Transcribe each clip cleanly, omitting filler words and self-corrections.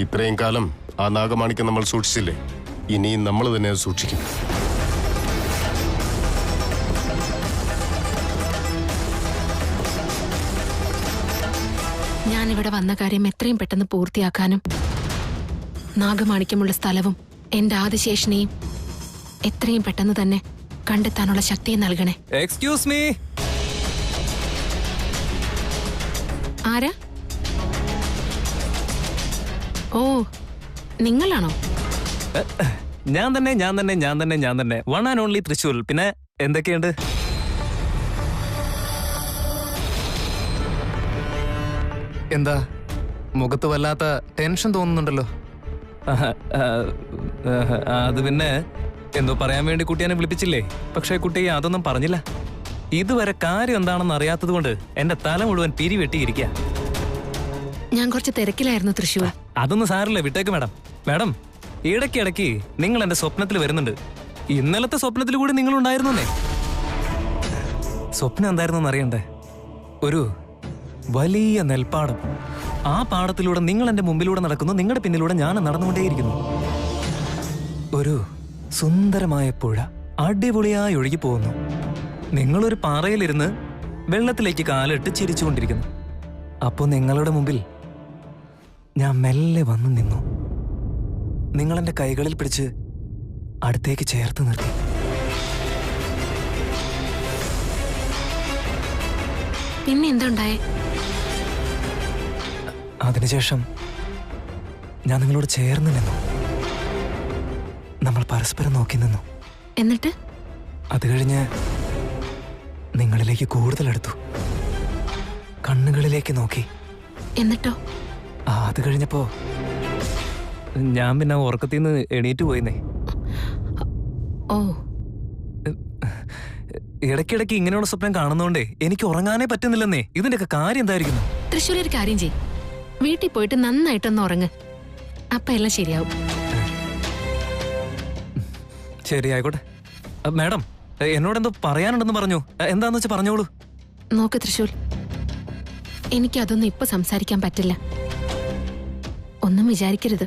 ഇത്രയും കാലം ആ നാഗമാണിക്യം നമ്മൾ സൂക്ഷിച്ചില്ലേ, ഇനിയും നമ്മൾ തന്നെ അത് സൂക്ഷിക്കും. ഞാനിവിടെ വന്ന കാര്യം എത്രയും പെട്ടെന്ന് പൂർത്തിയാക്കാനും നാഗമാണിക്യമുള്ള സ്ഥലവും എന്റെ ആദിശേഷനെയും എത്രയും പെട്ടെന്ന് തന്നെ കണ്ടെത്താനുള്ള ശക്തിയെ നൽകണേ. Excuse me. ആരാ? ഓ, നിങ്ങളാണോ? ഞാൻ തന്നെ വൺ ആൻഡ് ഓൺലി തൃശ്ശൂർ. പിന്നെ എന്തൊക്കെയുണ്ട്? എന്താ മുഖത്ത് വല്ലാത്ത ടെൻഷൻ തോന്നുന്നുണ്ടല്ലോ? അത് പിന്നെ എന്തോ പറയാൻ വേണ്ടി കുട്ടി എന്നെ വിളിപ്പിച്ചില്ലേ, പക്ഷേ കുട്ടി അതൊന്നും പറഞ്ഞില്ല. ഇതുവരെ കാര്യം എന്താണെന്ന് അറിയാത്തത് കൊണ്ട് എന്റെ തല മുഴുവൻ പിരിവെട്ടിയിരിക്കുക. ഞാൻ കുറച്ച് തിരക്കിലായിരുന്നു തൃശ്ശൂർ. അതൊന്നും സാരല്ലേ, വിട്ടേക്ക് മാഡം. മാഡം, ഇടയ്ക്കിടയ്ക്ക് നിങ്ങൾ എന്റെ സ്വപ്നത്തിൽ വരുന്നുണ്ട്. ഇന്നലത്തെ സ്വപ്നത്തിൽ കൂടി നിങ്ങളുണ്ടായിരുന്നേ. സ്വപ്നം എന്തായിരുന്നു അറിയണ്ടേ? ഒരു വലിയ നെൽപ്പാടം. ആ പാടത്തിലൂടെ നിങ്ങൾ എന്റെ മുമ്പിലൂടെ നടക്കുന്നു, നിങ്ങളുടെ പിന്നിലൂടെ ഞാൻ നടന്നുകൊണ്ടേയിരിക്കുന്നു. ഒരു സുന്ദരമായ പുഴ അടിപൊളിയായി ഒഴുകി പോകുന്നു. നിങ്ങളൊരു പാറയിലിരുന്ന് വെള്ളത്തിലേക്ക് കാലിട്ട് ചിരിച്ചുകൊണ്ടിരിക്കുന്നു. അപ്പോൾ നിങ്ങളുടെ മുമ്പിൽ ഞാൻ മെല്ലെ വന്നു നിന്നു. നിങ്ങളെന്റെ കൈകളിൽ പിടിച്ച് അടുത്തേക്ക് ചേർത്ത് നിർത്തി. പിന്നെ എന്താ ഉണ്ടായേ? അതിനുശേഷം ഞാൻ നിങ്ങളോട് ചേർന്ന് നിന്നു. നമ്മൾ പരസ്പരം നോക്കി നിന്നു. എന്നിട്ട് അത് കഴിഞ്ഞ് നിങ്ങളിലേക്ക് കൂടുതൽ അടുത്തു, കണ്ണുകളിലേക്ക് നോക്കി. എന്നിട്ടോ? അത് കഴിഞ്ഞപ്പോ ഞാൻ പിന്നെ ഉറക്കത്തിൽ നിന്ന് എണീറ്റ് പോയിന്നേ. ഓ, ഇടയ്ക്കിടയ്ക്ക് ഇങ്ങനെയുള്ള സ്വപ്നം കാണുന്നോണ്ടേ എനിക്ക് ഉറങ്ങാനേ പറ്റുന്നില്ലെന്നേ. ഇതിന്റെയൊക്കെ കാര്യം എന്തായിരിക്കുന്നു? തൃശ്ശൂർ, ഒരു കാര്യം ചെയ്യ്, വീട്ടിൽ പോയിട്ട് നന്നായിട്ടൊന്ന് ഉറങ്ങ്. അപ്പൊ എല്ലാം ശരിയാവും. ശരി, ആയിക്കോട്ടെ. മാഡം, എന്നോടെന്തോ പറയാനുണ്ടെന്ന് പറഞ്ഞു. എന്താന്ന് വെച്ചാൽ പറഞ്ഞോളൂ. നോക്ക് തൃശ്ശൂർ, എനിക്കതൊന്നും ഇപ്പൊ സംസാരിക്കാൻ പറ്റില്ല. ഒന്നും വിചാരിക്കരുത്.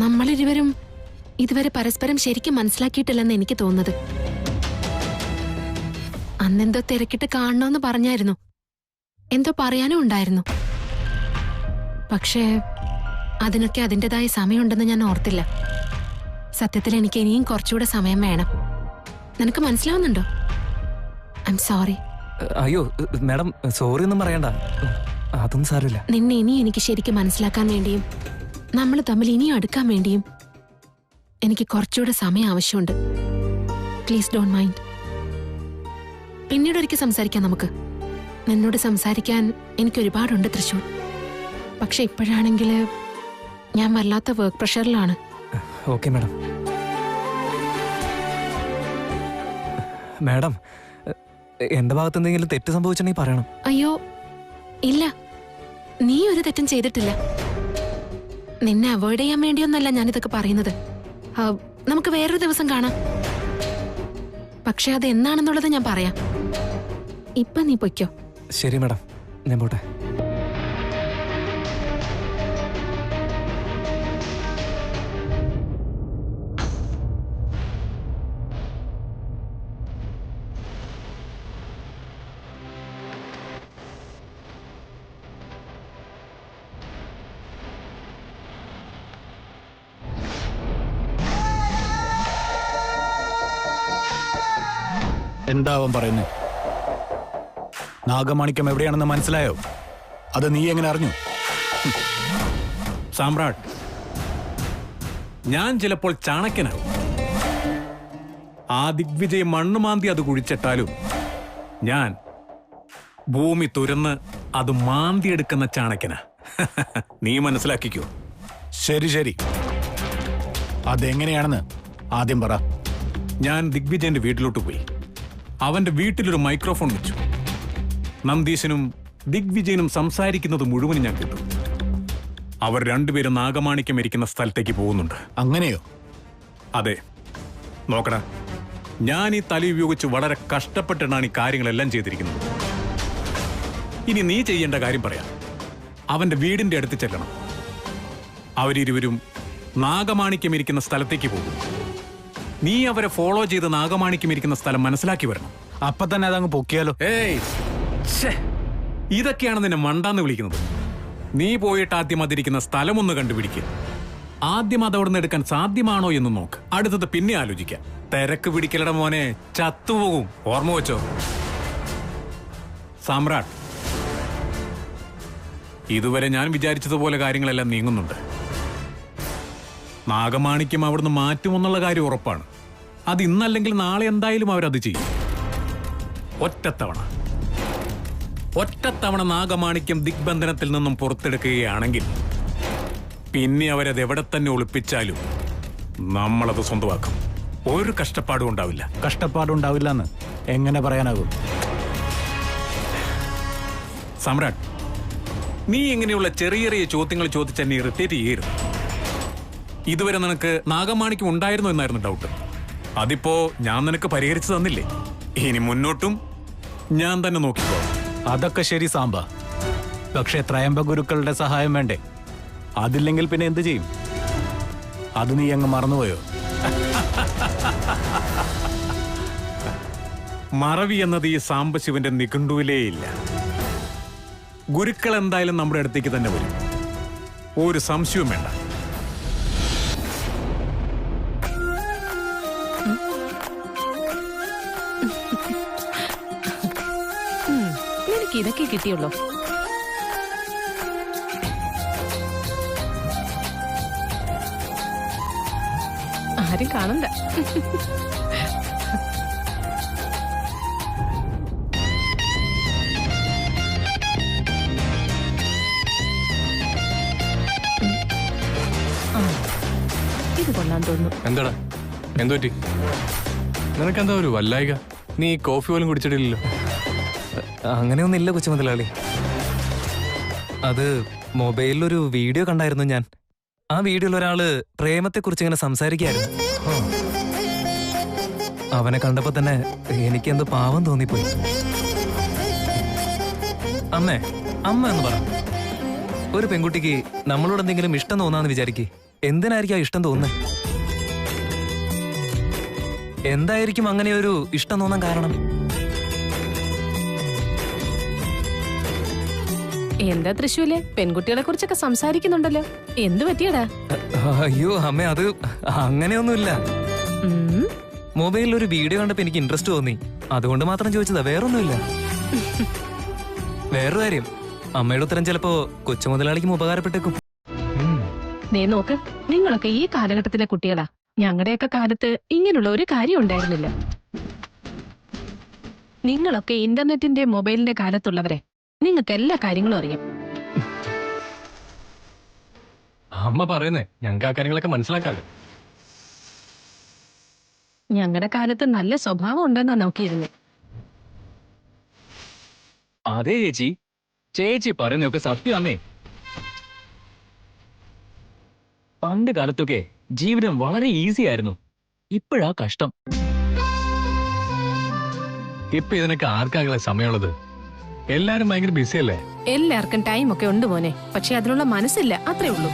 നമ്മളിരുവരും ഇതുവരെ പരസ്പരം ശരിക്കും മനസ്സിലാക്കിയിട്ടില്ലെന്ന് എനിക്ക് തോന്നുന്നത്. അന്നെന്തോ തിരക്കിട്ട് കാണണമെന്ന് പറഞ്ഞായിരുന്നു, എന്തോ പറയാനും ഉണ്ടായിരുന്നു. പക്ഷേ അതിനൊക്കെ അതിൻ്റെതായ സമയമുണ്ടെന്ന് ഞാൻ ഓർത്തില്ല. സത്യത്തിൽ എനിക്ക് ഇനിയും കുറച്ചുകൂടെ സമയം വേണം. നിനക്ക് മനസ്സിലാവുന്നുണ്ടോ? I am sorry. അയ്യോ മാഡം, സോറി ഒന്നും പറയണ്ട, അതൊന്നും സാരമില്ല. നിന്നെ ഇനി എനിക്ക് ശരിക്കും മനസ്സിലാക്കാൻ വേണ്ടിയും നമ്മൾ തമ്മിൽ ഇനിയും അടുക്കാൻ വേണ്ടിയും എനിക്ക് കുറച്ചുകൂടെ സമയം ആവശ്യമുണ്ട്. Please don't mind. പിന്നീട് ഒരിക്കൽ സംസാരിക്കാം നമുക്ക്. നിന്നോട് സംസാരിക്കാൻ എനിക്ക് ഒരുപാടുണ്ട് തൃശ്ശൂർ. പക്ഷെ ഇപ്പോഴാണെങ്കിൽ ഞാൻ വല്ലാത്ത വർക്ക് പ്രഷറിലാണ്. Okay madam. മാഡം, എന്റെ ഭാഗത്ത് എന്തെങ്കിലും തെറ്റ് സംഭവിച്ചിട്ടുണ്ടെങ്കിൽ പറയണം. അയ്യോ ഇല്ല, നീ ഒരു തെറ്റും ചെയ്തിട്ടില്ല. നിന്നെ അവോയ്ഡ് ചെയ്യാൻ വേണ്ടിയൊന്നല്ല ഞാനിതൊക്കെ പറയുന്നത്. നമുക്ക് വേറൊരു ദിവസം കാണാം. പക്ഷെ അത് എന്നാണെന്നുള്ളത് ഞാൻ പറയാം. ഇപ്പൊ നീ പൊയ്ക്കോ. ശരി മാഡം, ഞാൻ പോട്ടെ. എന്താ അവൻ പറയുന്നത്? നാഗമാണിക്യം എവിടെയാണെന്ന് മനസ്സിലായോ? അത് നീ എങ്ങനെ അറിഞ്ഞു? സാമ്രാട്ട്, ഞാൻ ചിലപ്പോൾ ചാണക്യനാവും. ആ ദിഗ്വിജയ് മണ്ണുമാന്തി അത് കുഴിച്ചിട്ടാലും ഞാൻ ഭൂമി തുരന്ന് അത് മാന്തിയെടുക്കുന്ന ചാണക്യനാ. നീ മനസ്സിലാക്കിക്കോ. ശരി ശരി, അതെങ്ങനെയാണെന്ന് ആദ്യം പറ. ഞാൻ ദിഗ്വിജയന്റെ വീട്ടിലോട്ട് പോയി. അവന്റെ വീട്ടിലൊരു മൈക്രോഫോൺ വെച്ചു. നന്ദീശനും ദിഗ്വിജയനും സംസാരിക്കുന്നത് മുഴുവനും ഞാൻ കേട്ടു. അവർ രണ്ടുപേരും നാഗമാണിക്യം ഇരിക്കുന്ന സ്ഥലത്തേക്ക് പോകുന്നുണ്ട്. അങ്ങനെയോ? അതെ. നോക്കടാ, ഞാൻ ഈ തല ഉപയോഗിച്ച് വളരെ കഷ്ടപ്പെട്ടാണ് ഈ കാര്യങ്ങളെല്ലാം ചെയ്തിരിക്കുന്നത്. ഇനി നീ ചെയ്യേണ്ട കാര്യം പറയാം. അവന്റെ വീടിന്റെ അടുത്ത് ചെല്ലണം. അവരിരുവരും നാഗമാണിക്യം ഇരിക്കുന്ന സ്ഥലത്തേക്ക് പോകും. നീ അവരെ ഫോളോ ചെയ്ത് നാഗമാണിക്യം ഇരിക്കുന്ന സ്ഥലം മനസ്സിലാക്കി വരണം. അപ്പൊ തന്നെ അതങ്ങ് പൊക്കിയാലോ? ഏയ് ഛേ, ഇതൊക്കെയാണ് നിന്നെ മണ്ടാന്ന് വിളിക്കുന്നത്. നീ പോയിട്ട് ആദ്യം അതിരിക്കുന്ന സ്ഥലമൊന്ന് കണ്ടുപിടിക്കുക. ആദ്യം അത് അവിടെ നിന്ന് എടുക്കാൻ സാധ്യമാണോ എന്ന് നോക്ക്. അടുത്തത് പിന്നെ ആലോചിക്കാം. തിരക്ക് പിടിക്കലട മോനെ, ചത്തുപോകും. ഓർമ്മ വെച്ചോ. സാമ്രാട്ട്, ഇതുവരെ ഞാൻ വിചാരിച്ചതുപോലെ കാര്യങ്ങളെല്ലാം നീങ്ങുന്നുണ്ട്. നാഗമാണിക്യം അവിടുന്ന് മാറ്റുമെന്നുള്ള കാര്യം ഉറപ്പാണ്. അത് ഇന്നല്ലെങ്കിൽ നാളെ എന്തായാലും അവരത് ചെയ്യും. ഒറ്റത്തവണ നാഗമാണിക്യം ദിഗ്ബന്ധനത്തിൽ നിന്നും പുറത്തെടുക്കുകയാണെങ്കിൽ പിന്നെ അവരത് എവിടെ തന്നെ ഒളിപ്പിച്ചാലും നമ്മളത് സ്വന്തമാക്കും. ഒരു കഷ്ടപ്പാടും ഉണ്ടാവില്ല. കഷ്ടപ്പാടുണ്ടാവില്ലെന്ന് എങ്ങനെ പറയാനാകും? സമ്രാട്ട്, നീ ഇങ്ങനെയുള്ള ചെറിയ ചെറിയ ചോദ്യങ്ങൾ ചോദിച്ച് എന്നെ ഇറിറ്റേറ്റ് ചെയ്യരുത്. ഇതുവരെ നിനക്ക് നാഗമാണിക്യം ഉണ്ടായിരുന്നു എന്നായിരുന്നു ഡൗട്ട്. അതിപ്പോ ഞാൻ നിനക്ക് പരിഹരിച്ചു തന്നില്ലേ? ഇനി മുന്നോട്ടും ഞാൻ തന്നെ നോക്കിക്കോ. അതൊക്കെ ശരി സാമ്പ, പക്ഷെ ത്രയംബ ഗുരുക്കളുടെ സഹായം വേണ്ടേ? അതില്ലെങ്കിൽ പിന്നെ എന്ത് ചെയ്യും? അത് നീ അങ്ങ് മറന്നുപോയോ? മറവി എന്നത് ഈ സാംബശിവന്റെ നിഘണ്ടുവിലേ ഇല്ല. ഗുരുക്കൾ എന്തായാലും നമ്മുടെ അടുത്തേക്ക് തന്നെ വരും. ഒരു സംശയവും വേണ്ട. എനിക്ക് ഇതൊക്കെ കിട്ടിയുള്ളൂ. ആരും കാണണ്ട. ഇത് കൊള്ളാൻ തോന്നുന്നു. എന്താടാ, എന്തു പറ്റി? നിനക്കെന്താ ഒരു വല്ലായിക? നീ കോഫി പോലും കുടിച്ചിട്ടില്ലല്ലോ. അങ്ങനെയൊന്നുമില്ല കൊച്ചു മുതലാളി. അത് മൊബൈലിലൊരു വീഡിയോ കണ്ടായിരുന്നു ഞാൻ. ആ വീഡിയോയിൽ ഒരാള് പ്രേമത്തെക്കുറിച്ച് ഇങ്ങനെ സംസാരിക്കായിരുന്നു. അവനെ കണ്ടപ്പോ തന്നെ എനിക്കെന്തോ പാവം തോന്നിപ്പോയി. അമ്മ എന്ന് പറ, ഒരു പെൺകുട്ടിക്ക് നമ്മളോട് എന്തെങ്കിലും ഇഷ്ടം തോന്നാന്ന് വിചാരിക്ക്. എന്തിനായിരിക്കും ആ ഇഷ്ടം തോന്നുന്നത്? എന്തായിരിക്കും അങ്ങനെ ഒരു ഇഷ്ടം തോന്നാൻ കാരണം? എന്താ തൃശ്ശൂലെ പെൺകുട്ടികളെ കുറിച്ചൊക്കെ സംസാരിക്കുന്നുണ്ടല്ലോ, എന്തു പറ്റിയടാ? അയ്യോ അമ്മ, അത് അങ്ങനെയൊന്നുമില്ല. ഉം. മൊബൈലിൽ ഒരു വീഡിയോ കണ്ടപ്പോ എനിക്ക് ഇൻട്രസ്റ്റ് തോന്നി, അതുകൊണ്ട് മാത്രം ചോദിച്ചതാ, വേറൊന്നുമില്ല. വേറൊരു കാര്യം, അമ്മയുടെ ഉത്തരം ചിലപ്പോ കൊച്ചു മുതലാളിക്കും ഉപകാരപ്പെട്ടേക്കും. ദേ നോക്ക്, നിങ്ങളൊക്കെ ഈ കാലഘട്ടത്തിലെ കുട്ടികളാ. ഞങ്ങളുടെയൊക്കെ കാലത്ത് ഇങ്ങനെയുള്ള ഒരു കാര്യം ഉണ്ടായിരുന്നില്ല. നിങ്ങളൊക്കെ ഇന്റർനെറ്റിന്റെ മൊബൈലിന്റെ കാലത്തുള്ളവരെ. നിങ്ങൾക്ക് എല്ലാ കാര്യങ്ങളും അറിയാം. അമ്മ പറയുന്നേ ഞങ്ങൾക്ക് ആ കാര്യങ്ങളൊക്കെ മനസ്സിലാക്കാല്ലോ. ഞങ്ങളുടെ കാലത്ത് നല്ല സ്വഭാവം ഉണ്ടെന്നാ നോക്കിയിരുന്നേ. അതെ ചേച്ചി, ചേച്ചി പറയുന്നൊക്കെ സത്യമാണേ. പണ്ട് കാലത്തൊക്കെ ജീവിതം വളരെ ഈസി ആയിരുന്നു. ഇപ്പോഴാ കഷ്ടം. ഇപ്പൊ ഇതിനൊക്കെ ആർക്കാകെ സമയമുള്ളത്? എല്ലാരും ഭയങ്കര ബിസി അല്ലേ? എല്ലാവർക്കും ടൈം ഒക്കെ ഉണ്ട് മോനെ, പക്ഷെ അതിനുള്ള മനസ്സില്ല, അത്രേ ഉള്ളൂ.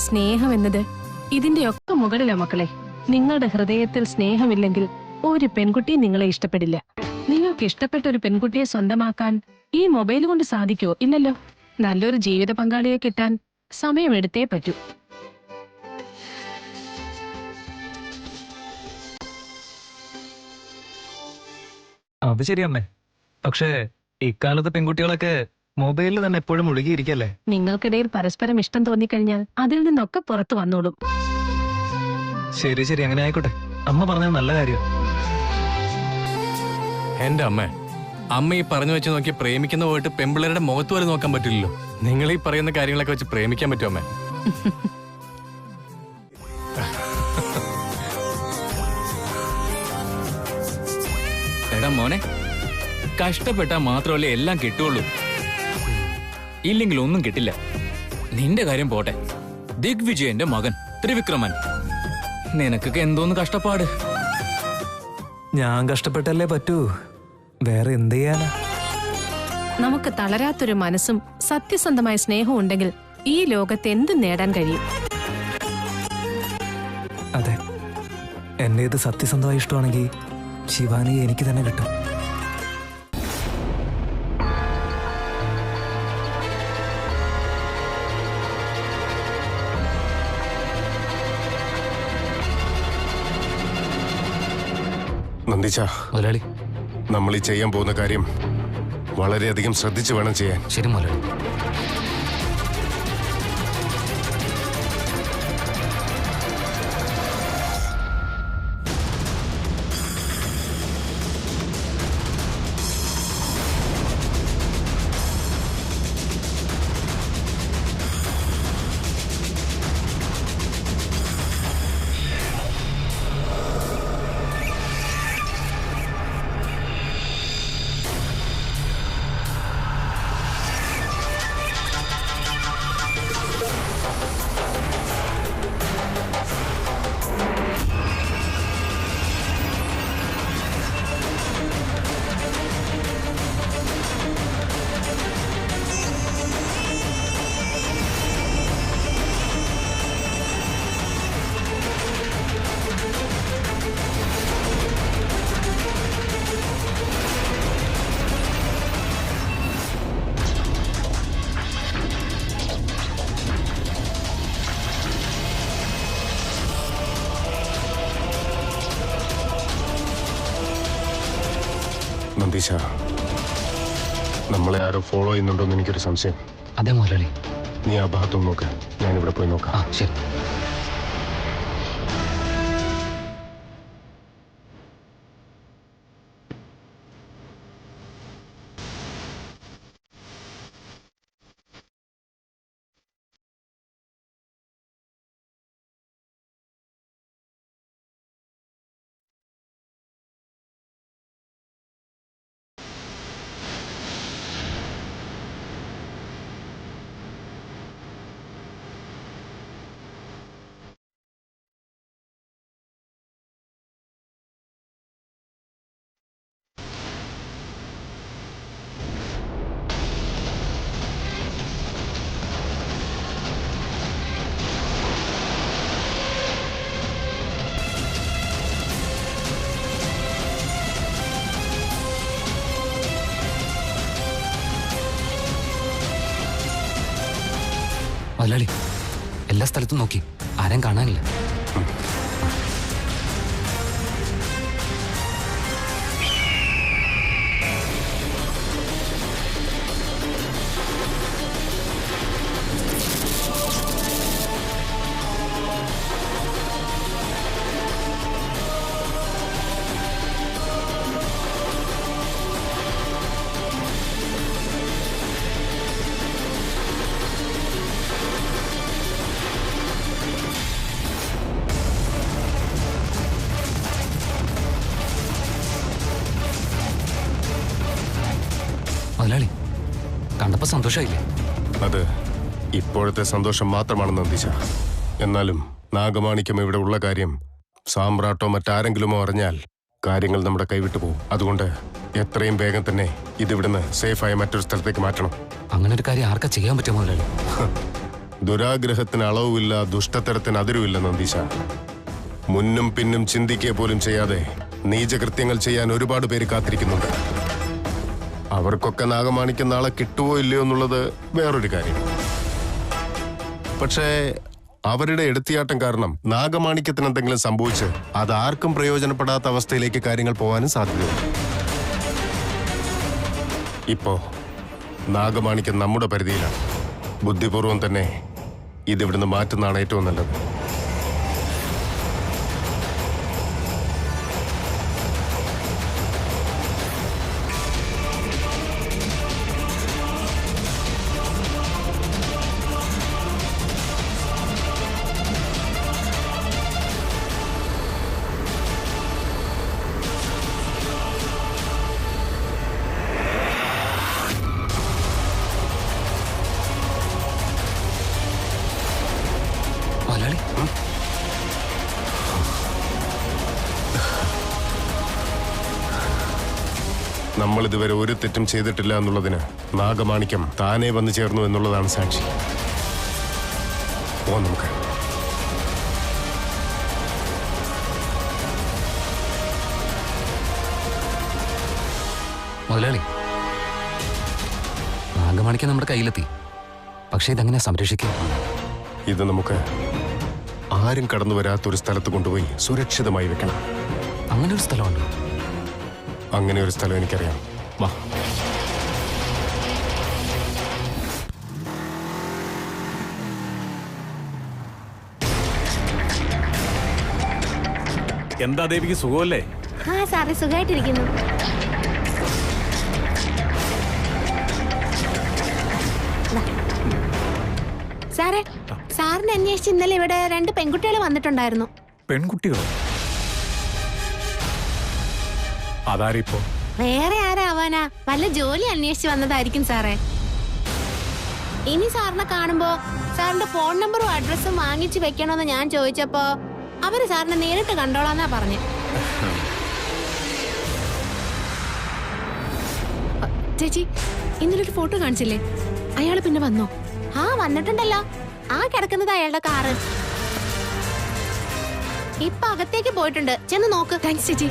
സ്നേഹം എന്നത് ഇതിന്റെയൊക്കെ മുകളിലാ മക്കളെ. നിങ്ങളുടെ ഹൃദയത്തിൽ സ്നേഹമില്ലെങ്കിൽ ഒരു പെൺകുട്ടിയും നിങ്ങളെ ഇഷ്ടപ്പെടില്ല. നിങ്ങൾക്ക് ഇഷ്ടപ്പെട്ട ഒരു പെൺകുട്ടിയെ സ്വന്തമാക്കാൻ ഈ മൊബൈൽ കൊണ്ട് സാധിക്കുമോ? ഇല്ലല്ലോ. നല്ലൊരു ജീവിത പങ്കാളിയെ കിട്ടാൻ സമയമെടുത്തേ പറ്റൂ. അത് ശരിയമ്മേ, പക്ഷേ ഇക്കാലത്തെ പെൺകുട്ടികളൊക്കെ മൊബൈലിൽ തന്നെ എപ്പോഴും മുഴുകിയിരിക്കല്ലേ. നിങ്ങൾക്കിടയിൽ പരസ്പരം ഇഷ്ടം തോന്നിക്കഴിഞ്ഞാൽ അതിൽ നിന്നൊക്കെ പുറത്തു വന്നോളും. ശരി ശരി, അങ്ങനെ ആയിക്കോട്ടെ. അമ്മ പറഞ്ഞത് നല്ല കാര്യം. എന്റെ അമ്മ ഈ പറഞ്ഞു വെച്ച് നോക്കി പ്രേമിക്കുന്ന പോയിട്ട് പെമ്പിള്ളേരുടെ മുഖത്ത് വരെ നോക്കാൻ പറ്റില്ലല്ലോ. നിങ്ങൾ ഈ പറയുന്ന കാര്യങ്ങളൊക്കെ വെച്ച് പ്രേമിക്കാൻ പറ്റുമോ അമ്മേ? എടാ മോനെ, കഷ്ടപ്പെട്ടാൽ മാത്രമല്ലേ എല്ലാം കിട്ടുള്ളൂ. ഇല്ലെങ്കിൽ ഒന്നും കിട്ടില്ല. നിന്റെ കാര്യം പോട്ടെ, ദിഗ്വിജയന്റെ മകൻ ത്രിവിക്രമൻ, നിനക്കൊക്കെ എന്തോന്ന് കഷ്ടപ്പാട്. ഞാൻ കഷ്ടപ്പെട്ടല്ലേ പറ്റൂ, വേറെ എന്ത് ചെയ്യാനാ? നമുക്ക് തളരാത്തൊരു മനസ്സും സത്യസന്ധമായ സ്നേഹവും ഉണ്ടെങ്കിൽ ഈ ലോകത്ത് എന്ത് നേടാൻ കഴിയും. അതെ, എന്റെ ഇത് സത്യസന്ധമായി ഇഷ്ടമാണെങ്കിൽ ശിവാനിയെ എനിക്ക് തന്നെ കിട്ടും. നന്ദിച്ച, മുതലാളി. നമ്മൾ ഈ ചെയ്യാൻ പോകുന്ന കാര്യം വളരെയധികം ശ്രദ്ധിച്ചു വേണം ചെയ്യാൻ. ശരി മുതലാളി. നന്ദീശ, നമ്മളെ ആരോ ഫോളോ ചെയ്യുന്നുണ്ടോന്ന് എനിക്കൊരു സംശയം. അതെ മുതലാളി. നീ ആ ഭാഗത്തും നോക്ക്, ഞാനിവിടെ പോയി നോക്കാം. ശരി. മുതലാളി, എല്ലാ സ്ഥലത്തും നോക്കി, ആരും കാണാനില്ല. മുതലാളി, കണ്ടപ്പോ സന്തോഷമായില്ലേ? അത് ഇപ്പോഴത്തെ സന്തോഷം മാത്രമാണ് നന്ദിച്ച. എന്നാലും നാഗമാണിക്യം ഇവിടെ ഉള്ള കാര്യം സാമ്രാട്ടോ മറ്റാരെങ്കിലുമോ അറിഞ്ഞാൽ കാര്യങ്ങൾ നമ്മുടെ കൈവിട്ടു പോകും. അതുകൊണ്ട് എത്രയും വേഗം തന്നെ ഇതിവിടുന്ന് സേഫായ മറ്റൊരു സ്ഥലത്തേക്ക് മാറ്റണം. അങ്ങനെ ഒരു കാര്യം ആർക്കാ ചെയ്യാൻ പറ്റുമോ മുതലാളി? ദുരാഗ്രഹത്തിന് അളവുമില്ല, ദുഷ്ടത്തരത്തിന് അതിരുമില്ല നന്ദീശ. മുന്നും പിന്നും ചിന്തിക്കുക പോലും ചെയ്യാതെ നീചകൃത്യങ്ങൾ ചെയ്യാൻ ഒരുപാട് പേര് കാത്തിരിക്കുന്നുണ്ട്. അവർക്കൊക്കെ നാഗമാണിക്യം നാളെ കിട്ടുവോ ഇല്ലയോ എന്നുള്ളത് വേറൊരു കാര്യം. പക്ഷേ അവരുടെ എടുത്തിയാട്ടം കാരണം നാഗമാണിക്യത്തിന് എന്തെങ്കിലും സംഭവിച്ച് അത് ആർക്കും പ്രയോജനപ്പെടാത്ത അവസ്ഥയിലേക്ക് കാര്യങ്ങൾ പോകാനും സാധ്യതയുണ്ട്. ഇപ്പോ നാഗമാണിക്യം നമ്മുടെ പരിധിയിലാണ്. ബുദ്ധിപൂർവം തന്നെ ഇതിവിടുന്ന് മാറ്റുന്നതാണ് ഏറ്റവും നല്ലത്. മുതലാളി, നമ്മൾ ഇതുവരെ ഒരു തെറ്റും ചെയ്തിട്ടില്ല എന്നുള്ളതിന് നാഗമാണിക്യം താനേ വന്നു ചേർന്നു എന്നുള്ളതാണ് സാക്ഷി. പോവാം നമുക്ക്. മുതലാളി, നാഗമാണിക്യം നമ്മുടെ കയ്യിലെത്തി. പക്ഷേ ഇതെങ്ങനെ സംരക്ഷിക്കുക? ഇത് നമുക്ക് ആരും കടന്നു വരാത്തൊരു സ്ഥലത്ത് കൊണ്ടുപോയി സുരക്ഷിതമായി വെക്കണം. അങ്ങനെ ഒരു സ്ഥലമുണ്ട്? അങ്ങനെ ഒരു സ്ഥലം എനിക്കറിയാം. വാ. എന്താ ദേവിക്ക് സുഖമല്ലേ? ആ സാറേ, സുഖമായിട്ടിരിക്കുന്നു. സാറേ, സാറിനെ അന്വേഷിച്ച് ഇന്നലെ ഇവിടെ 2 പെൺകുട്ടികൾ വന്നിട്ടുണ്ടായിരുന്നു. പെൺകുട്ടികളോ? അതാരിപ്പോ? വേറെ ആരാവാനാ? വല്ല ജോലി അന്വേഷിച്ച് വന്നതായിരിക്കും സാറേ. ഇനി സാറിനെ കാണുമ്പോ സാറിന്റെ ഫോൺ നമ്പറും അഡ്രസ്സും വാങ്ങിച്ചു വെക്കണോന്ന് ഞാൻ ചോദിച്ചപ്പോ അവര് സാറിനെ നേരിട്ട് കണ്ടോളാന്നാ പറഞ്ഞു. ചേച്ചി, ഇന്നലൊരു ഫോട്ടോ കാണിച്ചില്ലേ? അയാള് പിന്നെ വന്നോ? ആ, വന്നിട്ടുണ്ടല്ലോ. ആ കിടക്കുന്നത് അയാളുടെ കാറ്. ഇപ്പൊ അകത്തേക്ക് പോയിട്ടുണ്ട്. ചെന്ന് നോക്ക്. താങ്ക്സ് ചേച്ചി.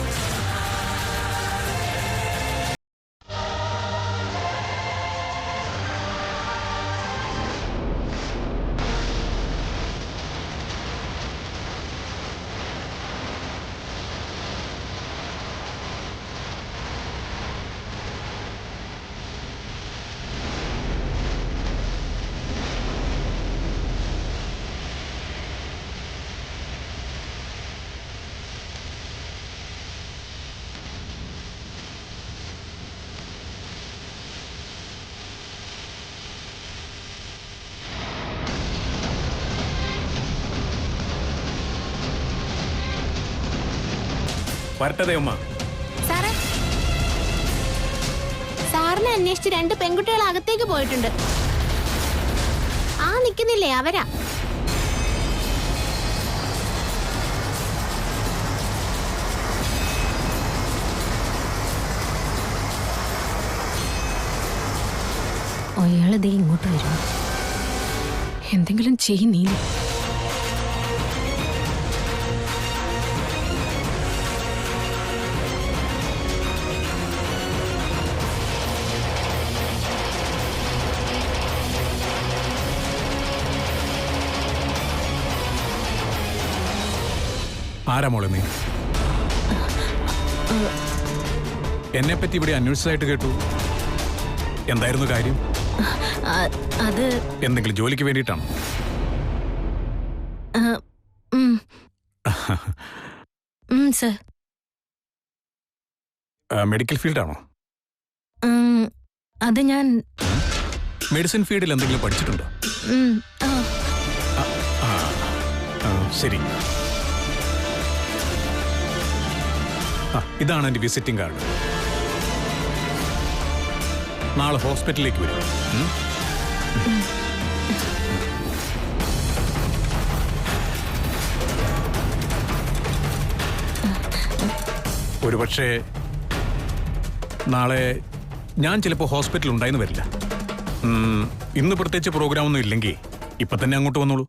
വരട്ടതേ ഉമ്മ. സാറേ, സാറിനെ അന്വേഷിച്ച് 2 പെൺകുട്ടികൾ അകത്തേക്ക് പോയിട്ടുണ്ട്. ആ നിക്കുന്നില്ലേ, അവരാ. അയാള് ദേ ഇങ്ങോട്ട് വരും. എന്തെങ്കിലും ചെയ്യുന്നില്ല. ആരാ മോളെ നീ? എന്നെപ്പറ്റി ഇവിടെ അന്വേഷിച്ചതായിട്ട് കേട്ടു. എന്തായിരുന്നു കാര്യം? അത് എന്തെങ്കിലും ജോലിക്ക് വേണ്ടിയിട്ടാണോ? സർ, മെഡിക്കൽ ഫീൽഡാണോ? അത് ഞാൻ മെഡിസിൻ ഫീൽഡിൽ എന്തെങ്കിലും പഠിച്ചിട്ടുണ്ടോ? ശരി. ഇതാണ് എൻ്റെ വിസിറ്റിംഗ് കാർഡ്. നാളെ ഹോസ്പിറ്റലിലേക്ക് വരും. ഒരുപക്ഷെ നാളെ ഞാൻ ചിലപ്പോൾ ഹോസ്പിറ്റലിൽ ഉണ്ടായെന്ന് വരില്ല. ഇന്ന് പ്രത്യേകിച്ച് പ്രോഗ്രാമൊന്നും ഇല്ലെങ്കിൽ ഇപ്പൊ തന്നെ അങ്ങോട്ട് വന്നോളൂ.